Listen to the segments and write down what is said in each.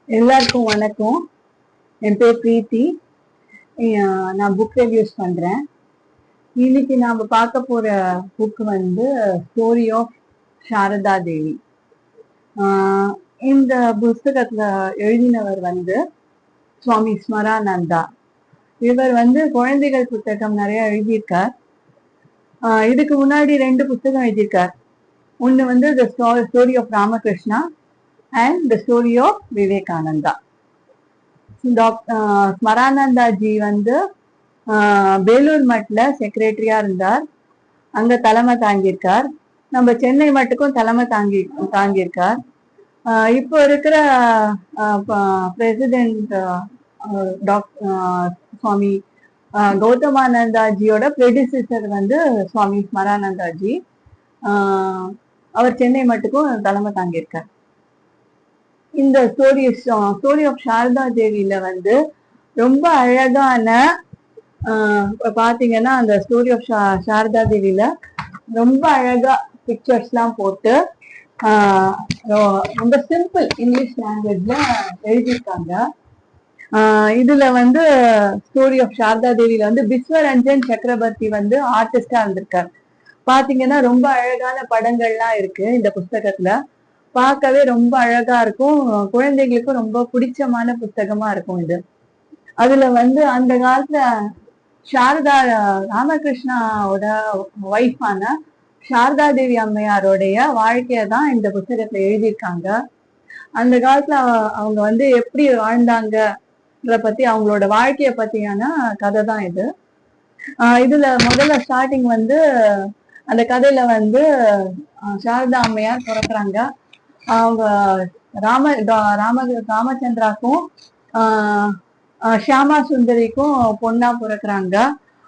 எல்லாருக்கும் வணக்கம். என் பேர் பிரீத்தி. நான் புக் ரிவ்யூஸ் பண்றேன். இன்னைக்கு நாம பார்க்க போற புக் வந்து ஸ்டோரி ஆஃப் சாரதா தேவி. இந்த புஸ்தகத்துல எழுதினவர் வந்து சுவாமி ஸ்மரானந்தா. இவர் வந்து குழந்தைகள் புத்தகம் நிறைய எழுதியிருக்கார். இதுக்கு முன்னாடி 2 புத்தகம் எழுதியிருக்கார். ஒண்ணு வந்து the story of Ramakrishna and the story of Vivekananda. Smarananda ji வந்து வேலூர் மட்ல செக்ரட்டரியா இருந்தார். அங்க தலைமை தாங்கியிருக்கார். நம்ம சென்னை மட்டுக்கும் தலைமை தாங்கியிருக்கார். இப்போ இருக்கிற பிரசிடென்ட் சுவாமி கௌதமானந்தா ஜியோட ப்ரெடிசிசர் வந்து சுவாமி ஸ்மரானந்தா ஜி. அவர் சென்னை மட்டுக்கும் தலைமை தாங்கியிருக்கார். இந்த ஸ்டோரி ஆஃப் சாரதா தேவியில வந்து ரொம்ப அழகான பாத்தீங்கன்னா அந்த ஸ்டோரி ஆஃப் சாரதா தேவியில ரொம்ப அழகா பிக்சர்ஸ் எல்லாம் போட்டு ரொம்ப சிம்பிள் இங்கிலீஷ் லாங்குவேஜ்ல எழுதியிருக்காங்க. இதுல வந்து ஸ்டோரி ஆஃப் சாரதா தேவியில வந்து விஸ்வரஞ்சன் சக்கரவர்த்தி வந்து ஆர்டிஸ்டா இருந்திருக்காரு. பாத்தீங்கன்னா ரொம்ப அழகான படங்கள்லாம் இருக்கு இந்த புஸ்தகத்துல. பார்க்கவே ரொம்ப அழகா இருக்கும். குழந்தைகளுக்கும் ரொம்ப பிடிச்சமான புத்தகமா இருக்கும் இது. அதுல வந்து அந்த காலத்துல சாரதா ராமகிருஷ்ணாவோட ஒய்ஃபான சாரதா தேவி அம்மையாரோடைய வாழ்க்கைய தான் இந்த புத்தகத்துல எழுதியிருக்காங்க. அந்த காலத்துல அவங்க வந்து எப்படி வாழ்ந்தாங்கன்ற பத்தி, அவங்களோட வாழ்க்கைய பத்தியான கதை தான் இது. இதுல முதல்ல ஸ்டார்டிங் வந்து அந்த கதையில வந்து சாரதா அம்மையார் பிறக்குறாங்க. அவங்க ராமச்சந்திராக்கும் ஷியாமா சுந்தரிக்கும் பொண்ணா பிறக்குறாங்க.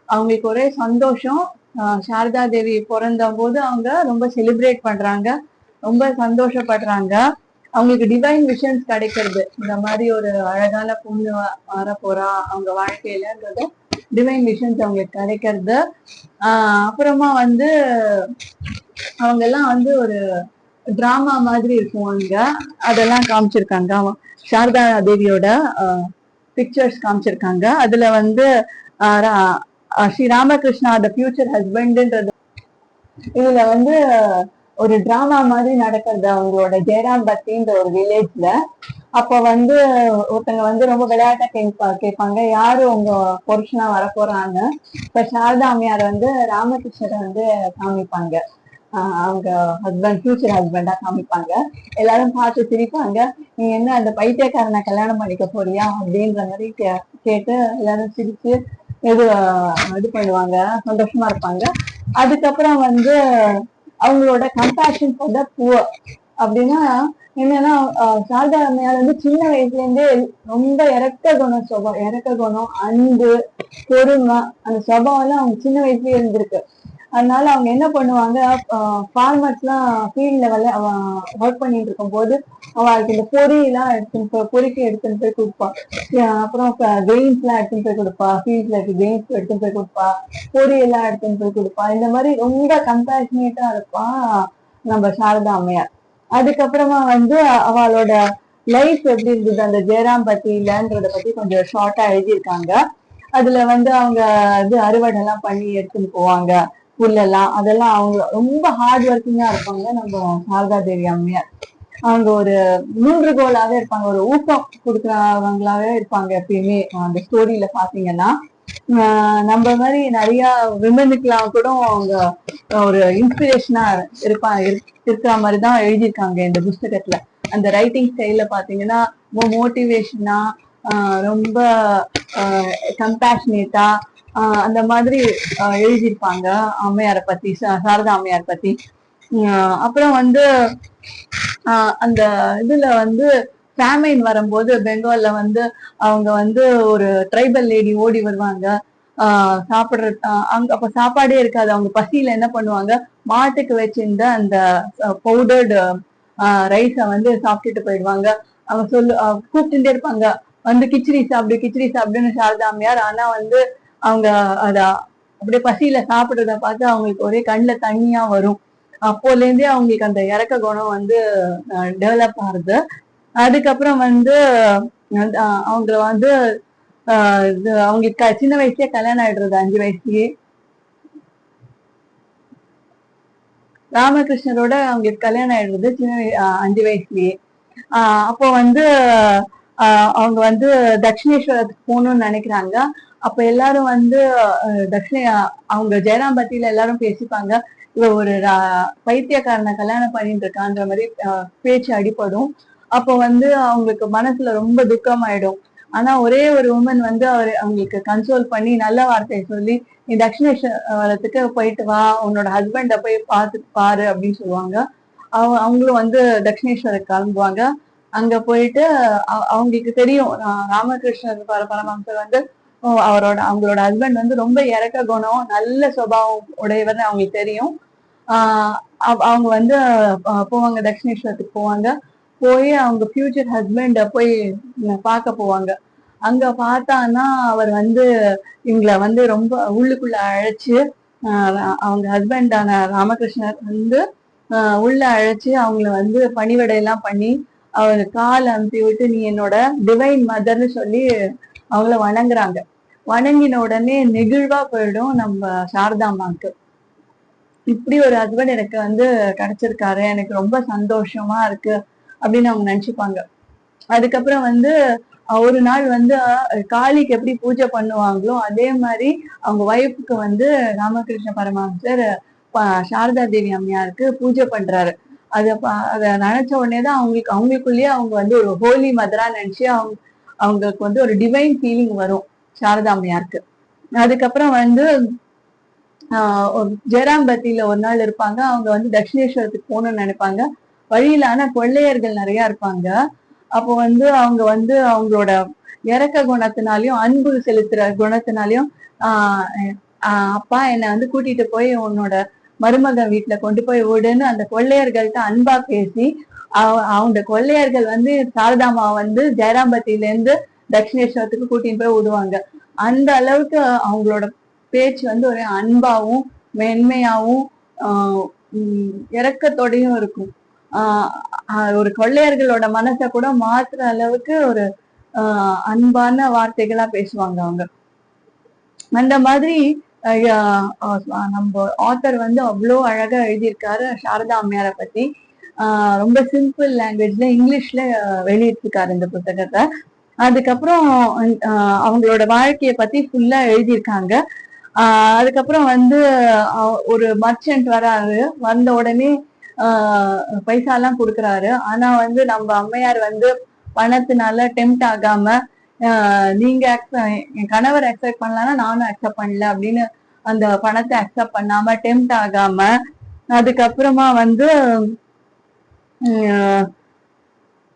அவங்களுக்கு ஒரே சந்தோஷம். சாரதா தேவி பிறந்த போது அவங்க ரொம்ப செலிப்ரேட் பண்றாங்க, ரொம்ப சந்தோஷப்படுறாங்க. அவங்களுக்கு டிவைன் விஷன்ஸ் கிடைக்கிறது. இந்த மாதிரி ஒரு அழகான பொண்ணு வர போறா அவங்க வாழ்க்கையிலன்றது டிவைன் விஷன்ஸ் அவங்களுக்கு கிடைக்கிறது. அப்புறமா வந்து அவங்க எல்லாம் வந்து ஒரு டிராமா மாதிரி இருக்கும் அங்க, அதெல்லாம் காமிச்சிருக்காங்க. சாரதா தேவியோட பிக்சர்ஸ் காமிச்சிருக்காங்க. அதுல வந்து ஸ்ரீ ராமகிருஷ்ணா த ஃபியூச்சர் ஹஸ்பண்ட்ன்றது இதுல வந்து ஒரு டிராமா மாதிரி நடக்கிறது அவங்களோட ஜெயராம் பத்தின்ற ஒரு வில்லேஜ்ல. அப்ப வந்து ஒருத்தங்க வந்து ரொம்ப விளையாட்டா கேட்பாங்க, யாரு உங்க புருஷனா வரப்போறான்னு. இப்ப சாரதா அம்மையார் வந்து ராமகிருஷ்ணரை வந்து காமிப்பாங்க, அவங்க ஹஸ்பண்ட் ஃபியூச்சர் ஹஸ்பண்டா காமிப்பாங்க. எல்லாரும் பார்த்து சிரிப்பாங்க, நீ என்ன அந்த பைத்தியக்காரனை கல்யாணம் பண்ணிக்க போறியா அப்படின்ற மாதிரி கேட்டு எல்லாரும் சிரிச்சு இது பண்ணுவாங்க, சந்தோஷமா இருப்பாங்க. அதுக்கப்புறம் வந்து அவங்களோட கம்பேஷன் ஃபார் த புவர் அப்படின்னா என்னன்னா, சாரதா அம்மையார் வந்து சின்ன வயசுல இருந்தே ரொம்ப இறக்க குணம், அன்பு, பொறுமை, அந்த சுபாவம் எல்லாம் அவங்க சின்ன வயசுலயே இருந்திருக்கு. அதனால அவங்க என்ன பண்ணுவாங்க, ஃபார்மர்ஸ் எல்லாம் ஃபீல்ட்ல ஒர்க் பண்ணிட்டு இருக்கும் போது அவங்களுக்கு இந்த பொறிக்கு எடுத்துன்னு போய் கொடுப்பா. அப்புறம் கெயின்ஸ் எல்லாம் எடுத்துன்னு போய் கொடுப்பா, ஃபீல்ட்ல இருக்க கெயின்ஸ் எடுத்துன்னு போய் கொடுப்பா, பொறி எல்லாம் எடுத்துன்னு போய் கொடுப்பா. இந்த மாதிரி ரொம்ப கம்பேஷனேட்டா இருப்பா நம்ம சாரதா அம்மையார். அதுக்கப்புறமா வந்து அவளோட லைஃப் எப்படி இருந்தது அந்த ஜெயராம் பத்தியிலன்றத பத்தி கொஞ்சம் ஷார்ட்டா எழுதியிருக்காங்க. அதுல வந்து அவங்க இது அறுவடை எல்லாம் பண்ணி எடுத்துன்னு போவாங்க புல்லெல்லாம். அதெல்லாம் அவங்க ரொம்ப ஹார்ட் ஒர்க்கிங்கா இருப்பாங்க நம்ம சாரதா தேவி அம்மையார். அவங்க ஒரு 3 கோலாவே இருப்பாங்க, ஒரு ஊக்கம் கொடுக்குறவங்களாவே இருப்பாங்க எப்பயுமே. அந்த ஸ்டோரியில பாத்தீங்கன்னா நம்ம மாதிரி நிறைய விமனுக்கெல்லாம் கூட அவங்க ஒரு இன்ஸ்பிரேஷனா இருக்கிற மாதிரிதான் எழுதியிருக்காங்க இந்த புஸ்தகத்துல. அந்த ரைட்டிங் ஸ்டைல்ல பாத்தீங்கன்னா மோட்டிவேஷனா, ரொம்ப கம்பேஷனேட்டா அந்த மாதிரி எழுதியிருப்பாங்க அம்மையாரை பத்தி, சாரதா அம்மையார் பத்தி. அப்புறம் வந்து அந்த இதுல வந்து ஃபேமைன் வரும்போது பெங்கால்ல வந்து அவங்க வந்து ஒரு ட்ரைபல் லேடி ஓடி வருவாங்க சாப்பிடுற. அப்ப சாப்பாடே இருக்காது. அவங்க பசியில என்ன பண்ணுவாங்க, மாட்டுக்கு வச்சிருந்த அந்த பவுடர்டு ரைஸ வந்து சாப்பிட்டுட்டு போயிடுவாங்க. அவங்க கூப்பிட்டுட்டே இருப்பாங்க, வந்து கிச்சடி சாப்பிடுன்னு சாரதா அம்மையார். ஆனா வந்து அவங்க அத அப்படியே பசியில சாப்பிடுறத பார்த்து அவங்களுக்கு ஒரே கண்ணுல தண்ணியா வரும். அப்போல இருந்தே அவங்களுக்கு அந்த இறக்க குணம் வந்து டெவலப் ஆகுது. அதுக்கப்புறம் வந்து அவங்க வந்து அவங்க சின்ன வயசுலயே கல்யாணம் ஆயிடுறது, 5 வயசுலயே. ராமகிருஷ்ணரோட அவங்களுக்கு கல்யாணம் ஆயிடுறது 5 வயசுலயே. அப்போ வந்து அவங்க வந்து தட்சிணேஸ்வரத்துக்கு போகணும்னு நினைக்கிறாங்க. அப்ப எல்லாரும் வந்து அவங்க ஜெயராம்பட்டியில எல்லாரும் பேசிப்பாங்க, இவ ஒரு பைத்தியக்காரனை கல்யாணம் பண்ணிட்டு இருக்கான்ற மாதிரி பேச்சு அடிப்படும். அப்போ வந்து அவங்களுக்கு மனசுல ரொம்ப துக்கமாயிடும். ஆனா ஒரே ஒரு உமன் வந்து அவங்களுக்கு கன்சோல் பண்ணி நல்ல வார்த்தையை சொல்லி, நீ தட்சிணேஸ்வரத்துக்கு போயிட்டு வா, உன்னோட ஹஸ்பண்ட போய் பார்த்துட்டு பாரு அப்படின்னு சொல்லுவாங்க. அவங்களும் வந்து தட்சிணேஸ்வரத்துக்கு கிளம்புவாங்க. அங்க போயிட்டு அவங்களுக்கு தெரியும் ராமகிருஷ்ணர் பரமஹம்சர் வந்து அவங்களோட ஹஸ்பண்ட் வந்து ரொம்ப இறக்க குணம், நல்ல சுபாவம் உடையவர்னு அவங்களுக்கு தெரியும். அவங்க வந்து போவாங்க, தட்சிணேஸ்வரத்துக்கு போவாங்க. போய் அவங்க ஃபியூச்சர் ஹஸ்பண்ட போய் பார்க்க போவாங்க. அங்க பார்த்தான்னா அவர் வந்து இவங்களை வந்து ரொம்ப உள்ளுக்குள்ள அழைச்சு, அவங்க ஹஸ்பண்டான ராமகிருஷ்ணர் வந்து உள்ள அழைச்சு அவங்கள வந்து பணிவிடையெல்லாம் பண்ணி அவர் கால் அமுத்தி விட்டு, நீ என்னோட டிவைன் மதர்னு சொல்லி அவங்கள வணங்குறாங்க. வணங்கின உடனே நெகிழ்வா போயிடும் நம்ம சாரதாம்மாக்கு. இப்படி ஒரு ஹஸ்பண்ட் எனக்கு வந்து கிடைச்சிருக்காரு, எனக்கு ரொம்ப சந்தோஷமா இருக்கு அப்படின்னு அவங்க நினைச்சுப்பாங்க. அதுக்கப்புறம் வந்து ஒரு நாள் வந்து காளிக்கு எப்படி பூஜை பண்ணுவாங்களோ அதே மாதிரி அவங்க ஒய்ஃபுக்கு வந்து ராமகிருஷ்ண பரமஹம்சர் சாரதா தேவி அம்மையாருக்கு பூஜை பண்றாரு. அத நினைச்ச உடனேதான் அவங்களுக்குள்ளேயே அவங்க வந்து ஒரு ஹோலி மதரா நினைச்சு அவங்களுக்கு வந்து ஒரு டிவைன் ஃபீலிங் வரும் சாரதா அம்மையாருக்கு. அதுக்கப்புறம் வந்து ஜெயராம்பட்டியில ஒரு நாள் இருப்பாங்க. அவங்க வந்து தட்சிணேஸ்வரத்துக்கு போகணும்னு நினைப்பாங்க. வழியில ஆனா கொள்ளையர்கள் நிறைய இருப்பாங்க. அப்போ வந்து அவங்க வந்து அவங்களோட இறக்க குணத்தினாலையும் அன்பு செலுத்துற குணத்தினாலையும் அப்பா என்னை வந்து கூட்டிட்டு போய் உன்னோட மருமக வீட்டுல கொண்டு போய் விடுன்னு அந்த கொள்ளையர்கள்ட்ட அன்பா பேசி அவங்க கொள்ளையர்கள் வந்து சாரதாமா வந்து ஜெயராம்பட்டியில இருந்து தட்சிணேஸ்வரத்துக்கு கூட்டிட்டு போய் விடுவாங்க. அந்த அளவுக்கு அவங்களோட பேச்சு வந்து ஒரு அன்பாவும் மென்மையாவும் இறக்கத்தோடையும் இருக்கும். ஒரு கொள்ளையர்களோட மனசை கூட மாத்துற அளவுக்கு ஒரு அன்பான வார்த்தைகளா பேசுவாங்க அவங்க. அந்த மாதிரி நம்ம ஆத்தர் வந்து அவ்வளோ அழகா எழுதியிருக்காரு சாரதா அம்மையாரை பத்தி. ரொம்ப சிம்பிள் லாங்குவேஜ்ல இங்கிலீஷ்ல வெளியிட்டிருக்காரு இந்த புத்தகத்தை. அதுக்கப்புறம் அவங்களோட வாழ்க்கைய பத்தி ஃபுல்லா எழுதியிருக்காங்க. அதுக்கப்புறம் வந்து ஒரு மர்ச்சன்ட் வராரு, வந்த உடனே பைசா எல்லாம் கொடுக்குறாரு. ஆனா வந்து நம்ம அம்மையார் வந்து பணத்தினால டெம்ட் ஆகாம, நீங்க என் கணவர் அக்செப்ட் பண்ணலன்னா நானும் அக்செப்ட் பண்ணல அப்படின்னு அந்த பணத்தை அக்செப்ட் பண்ணாம டெம்ட் ஆகாம, அதுக்கப்புறமா வந்து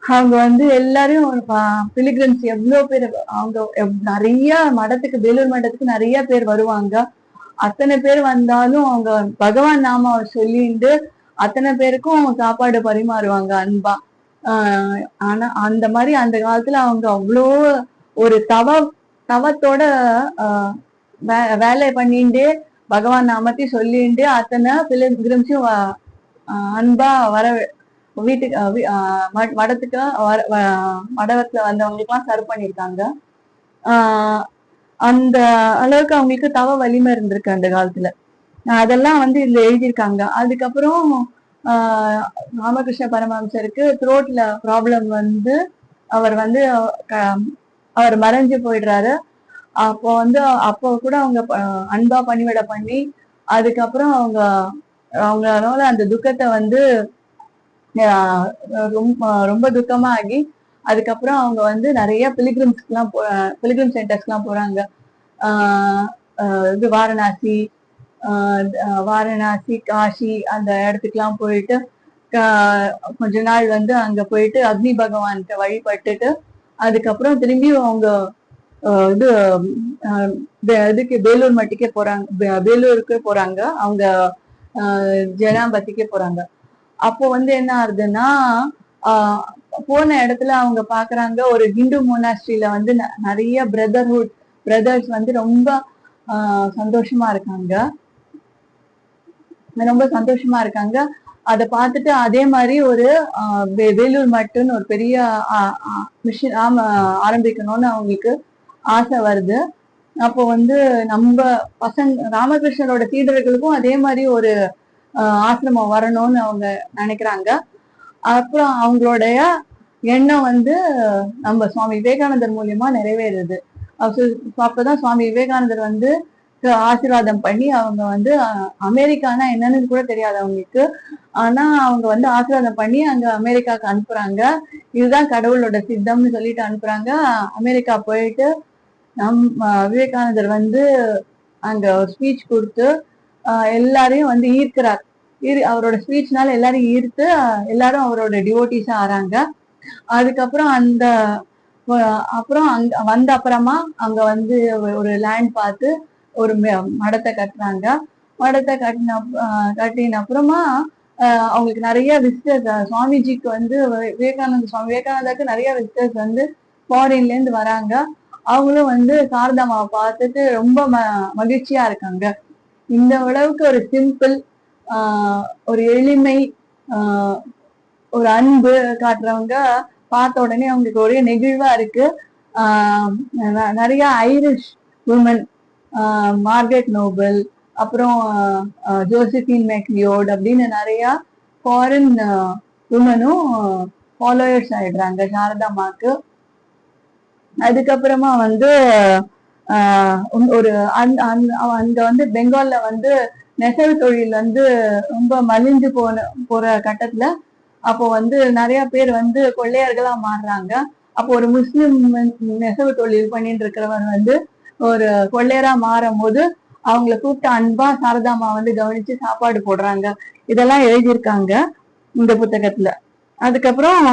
அவங்க வந்து எல்லாரும் பிலிகிரிம்ஸ் எவ்வளவு பேர், அவங்க நிறைய மடத்துக்கு, வேலூர் மடத்துக்கு நிறைய பேர் வருவாங்க. அத்தனை பேர் வந்தாலும் அவங்க பகவான் நாம சொல்லிட்டு அத்தனை பேருக்கும் சாப்பாடு பரிமாறுவாங்க அன்பா. ஆனா அந்த மாதிரி அந்த காலத்துல அவங்க அவ்வளோ ஒரு தவத்தோட வேலை பண்ணிட்டு பகவான் நாமத்தி சொல்லிட்டு அத்தனை பிலிகிரிம்ஸையும் அன்பா வீட்டுக்கு மடத்துக்கு மடத்துல வந்தவங்களுக்கு எல்லாம் சர்வ் பண்ணிருக்காங்க. அந்த அளவுக்கு அவங்களுக்கு தவ வலிமை இருந்திருக்கு அந்த காலத்துல. அதெல்லாம் வந்து இதுல எழுதியிருக்காங்க. அதுக்கப்புறம் ராமகிருஷ்ண பரமஹம்சருக்கு த்ரோட்ல ப்ராப்ளம் வந்து அவர் மறைஞ்சு போயிடுறாரு. அப்போ வந்து அப்போ கூட அவங்க அன்பா பணிவிட பண்ணி அதுக்கப்புறம் அவங்களால அந்த துக்கத்தை வந்து ரொம்ப துக்கமா ஆகி அதுக்கப்புறம் அவங்க வந்து நிறைய பிலிகிரிம் சென்டர்ஸ்க்கு எல்லாம் போறாங்க. இது வாரணாசி, காஷி அந்த இடத்துக்குலாம் போயிட்டு கொஞ்ச நாள் வந்து அங்க போயிட்டு அக்னி பகவான்கிட்ட வழிபட்டுட்டு அதுக்கப்புறம் திரும்பியும் அவங்க இதுக்கு வேலூருக்கு போறாங்க. அவங்க ஜெயராம்பட்டிக்கே போறாங்க. அப்போ வந்து என்ன ஆகுதுன்னா போன இடத்துல அவங்க பாக்குறாங்க ஒரு ஹிந்து மோனாஸ்ட்ரியில வந்து நிறைய பிரதர்ஸ் வந்து ரொம்ப சந்தோஷமா இருக்காங்க. அதை பார்த்துட்டு அதே மாதிரி ஒரு வேலூர் மட்டுன்னு ஒரு பெரிய மிஷின் ஆரம்பிக்கணும்னு அவங்களுக்கு ஆசை வருது. அப்போ வந்து நம்ம பசங்க ராமகிருஷ்ணரோட சீடர்களுக்கும் அதே மாதிரி ஒரு ஆசிரமம் வரணும்னு அவங்க நினைக்கிறாங்க. அப்புறம் அவங்களுடைய எண்ணம் வந்து நம்ம சுவாமி விவேகானந்தர் மூலியமா நிறைவேறுது. அப்பதான் சுவாமி விவேகானந்தர் வந்து ஆசீர்வாதம் பண்ணி அவங்க வந்து அமெரிக்கானா என்னன்னு கூட தெரியாது அவங்களுக்கு. ஆனா அவங்க வந்து ஆசீர்வாதம் பண்ணி அங்க அமெரிக்காவுக்கு அனுப்புறாங்க. இதுதான் கடவுளோட சித்தம்னு சொல்லிட்டு அனுப்புறாங்க. அமெரிக்கா போயிட்டு விவேகானந்தர் வந்து அங்க ஒரு ஸ்பீச் கொடுத்து எல்லாரையும் வந்து ஈர்க்கிறார். அவரோட ஸ்பீச்னால எல்லாரையும் ஈர்த்து எல்லாரும் அவரோட டிவோட்டிஸா ஆறாங்க. அதுக்கப்புறம் அப்புறம் அங்க வந்த அப்புறமா அங்க வந்து ஒரு லேண்ட் பார்த்து ஒரு மடத்தை கட்டுறாங்க. மடத்தை கட்டின அப்புறமா அவங்களுக்கு நிறைய விசிட்டர்ஸ் சுவாமிஜிக்கு வந்து விவேகானந்தருக்கு நிறைய விசிட்டர்ஸ் வந்து ஃபாரின்ல இருந்து வராங்க. அவங்களும் வந்து சாரதாமாவை பார்த்துட்டு ரொம்ப மகிழ்ச்சியா இருக்காங்க. இந்த அளவுக்கு ஒரு சிம்பிள் ஒரு எளிமை ஒரு அன்பு காட்டுறவங்க பார்த்த உடனே அவங்களுக்கு ஒரே நெகிழ்வா இருக்கு. நிறைய ஐரிஷ் உமன் மார்கரெட் நோபல், அப்புறம் ஜோசிபின் மெக்லியோட் அப்படின்னு நிறைய ஃபாரின் உமனும் ஃபாலோயர்ஸ் ஆயிடுறாங்க சாரதாமாக்கு. அதுக்கப்புறமா வந்து ஒரு அங்க வந்து பெங்கால்ல வந்து நெசவு தொழில் வந்து ரொம்ப மலிஞ்சு போற கட்டத்துல அப்போ வந்து நிறைய பேர் வந்து கொள்ளையர்களா மாறுறாங்க. அப்போ ஒரு முஸ்லிம் நெசவு தொழில் பண்ணிட்டு இருக்கிறவர் வந்து ஒரு கொள்ளையரா மாறும் போது அவங்கள கூப்பிட்டு அன்பா சாரதாமா வந்து கவனிச்சு சாப்பாடு போடுறாங்க. இதெல்லாம் எழுதியிருக்காங்க இந்த புத்தகத்துல. அதுக்கப்புறம்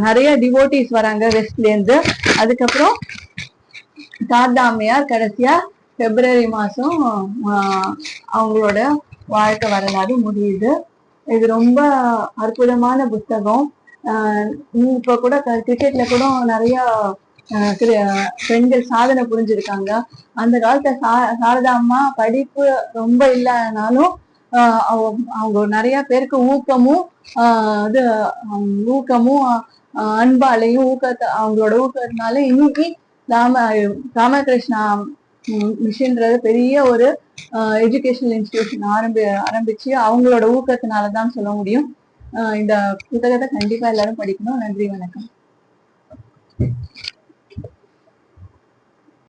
நிறைய டிவோட்டிஸ் வராங்க வெஸ்ட்ல இருந்து. அதுக்கப்புறம் சாரதாமையார் கடைசியா பிப்ரவரி மாசம் அவங்களோட வாழ்க்கை வரலாறு முடியுது. இது ரொம்ப அற்புதமான புத்தகம். இப்ப கூட கிரிக்கெட்ல கூட நிறைய பெண்கள் சாதனை புரிஞ்சிருக்காங்க. அந்த காலத்துல சாரதாம்மா படிப்பு ரொம்ப இல்லைனாலும் அவங்க நிறைய பேருக்கு ஊக்கமும் அன்பாலையும் அவங்களோட ஊக்கத்தினால இன்னைக்கு ராமகிருஷ்ணா மிஷன்றது பெரிய ஒரு எஜுகேஷனல் இன்ஸ்டிடியூஷன் ஆரம்பிச்சு அவங்களோட ஊக்கத்தினாலதான் சொல்ல முடியும். இந்த புத்தகத்தை கண்டிப்பா எல்லாரும் படிக்கணும். நன்றி, வணக்கம்.